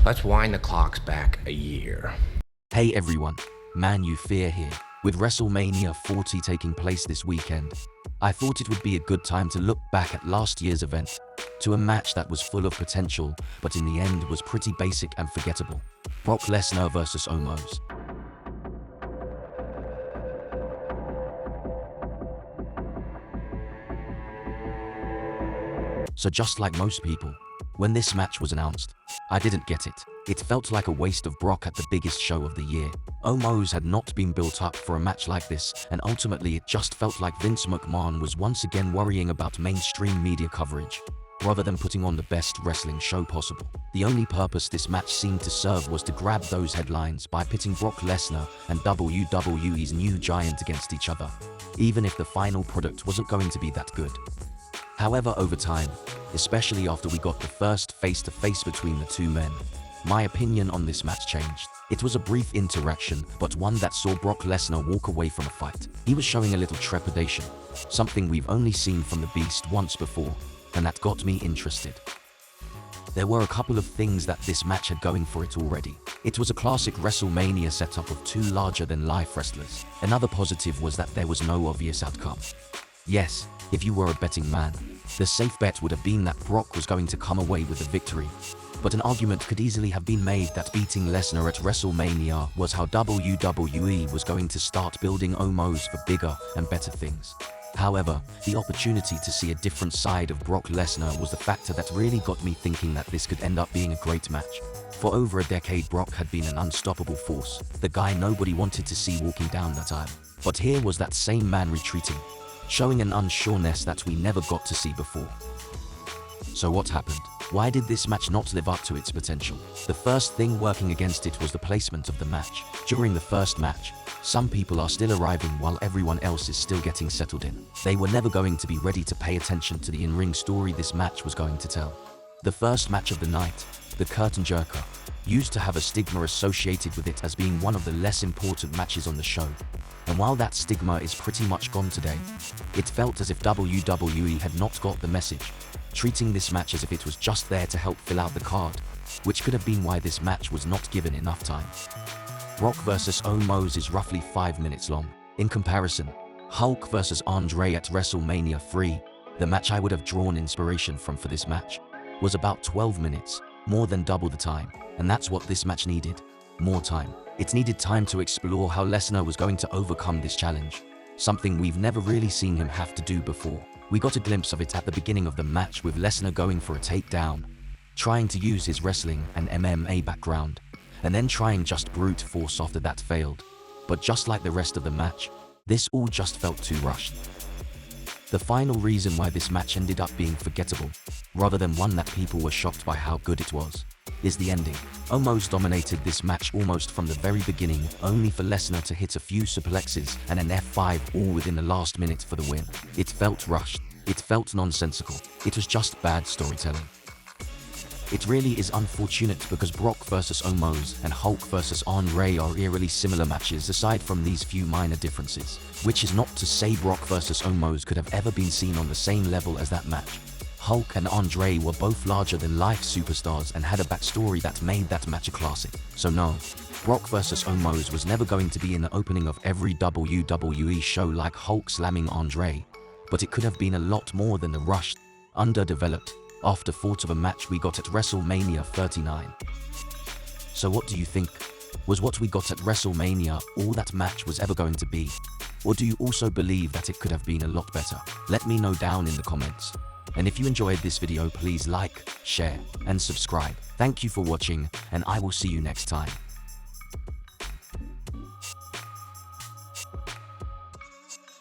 Let's wind the clocks back a year. Hey everyone, Man You Fear here. With WrestleMania 40 taking place this weekend, I thought it would be a good time to look back at last year's event, to a match that was full of potential, but in the end was pretty basic and forgettable. Brock Lesnar vs. Omos. So just like most people, when this match was announced, I didn't get it. It felt like a waste of Brock at the biggest show of the year. Omos had not been built up for a match like this, and ultimately it just felt like Vince McMahon was once again worrying about mainstream media coverage, rather than putting on the best wrestling show possible. The only purpose this match seemed to serve was to grab those headlines by pitting Brock Lesnar and WWE's new giant against each other, even if the final product wasn't going to be that good. However, over time, especially after we got the first face-to-face between the two men, my opinion on this match changed. It was a brief interaction, but one that saw Brock Lesnar walk away from a fight. He was showing a little trepidation, something we've only seen from the Beast once before, and that got me interested. There were a couple of things that this match had going for it already. It was a classic WrestleMania setup of two larger-than-life wrestlers. Another positive was that there was no obvious outcome. Yes, if you were a betting man, the safe bet would have been that Brock was going to come away with the victory. But an argument could easily have been made that beating Lesnar at WrestleMania was how WWE was going to start building Omos for bigger and better things. However, the opportunity to see a different side of Brock Lesnar was the factor that really got me thinking that this could end up being a great match. For over a decade, Brock had been an unstoppable force, the guy nobody wanted to see walking down that aisle. But here was that same man retreating, showing an unsureness that we never got to see before. So what happened? Why did this match not live up to its potential? The first thing working against it was the placement of the match. During the first match, some people are still arriving while everyone else is still getting settled in. They were never going to be ready to pay attention to the in-ring story this match was going to tell. The first match of the night, the Curtain Jerker, used to have a stigma associated with it as being one of the less important matches on the show. And while that stigma is pretty much gone today, it felt as if WWE had not got the message, treating this match as if it was just there to help fill out the card, which could have been why this match was not given enough time. Brock vs. Omos is roughly 5 minutes long. In comparison, Hulk vs. Andre at WrestleMania 3, the match I would have drawn inspiration from for this match, was about 12 minutes, more than double the time, and that's what this match needed. More time. It needed time to explore how Lesnar was going to overcome this challenge, something we've never really seen him have to do before. We got a glimpse of it at the beginning of the match with Lesnar going for a takedown, trying to use his wrestling and MMA background, and then trying just brute force after that failed. But just like the rest of the match, this all just felt too rushed. The final reason why this match ended up being forgettable, rather than one that people were shocked by how good it was, is the ending. Omos dominated this match almost from the very beginning, only for Lesnar to hit a few suplexes and an F5 all within the last minute for the win. It felt rushed. It felt nonsensical. It was just bad storytelling. It really is unfortunate because Brock vs. Omos and Hulk vs. Andre are eerily similar matches aside from these few minor differences, which is not to say Brock vs. Omos could have ever been seen on the same level as that match. Hulk and Andre were both larger-than-life superstars and had a backstory that made that match a classic. So no, Brock vs. Omos was never going to be in the opening of every WWE show like Hulk slamming Andre, but it could have been a lot more than the rushed, underdeveloped, afterthought of a match we got at WrestleMania 39. So what do you think? Was what we got at WrestleMania all that match was ever going to be? Or do you also believe that it could have been a lot better? Let me know down in the comments. And if you enjoyed this video, please like, share, and subscribe. Thank you for watching, and I will see you next time.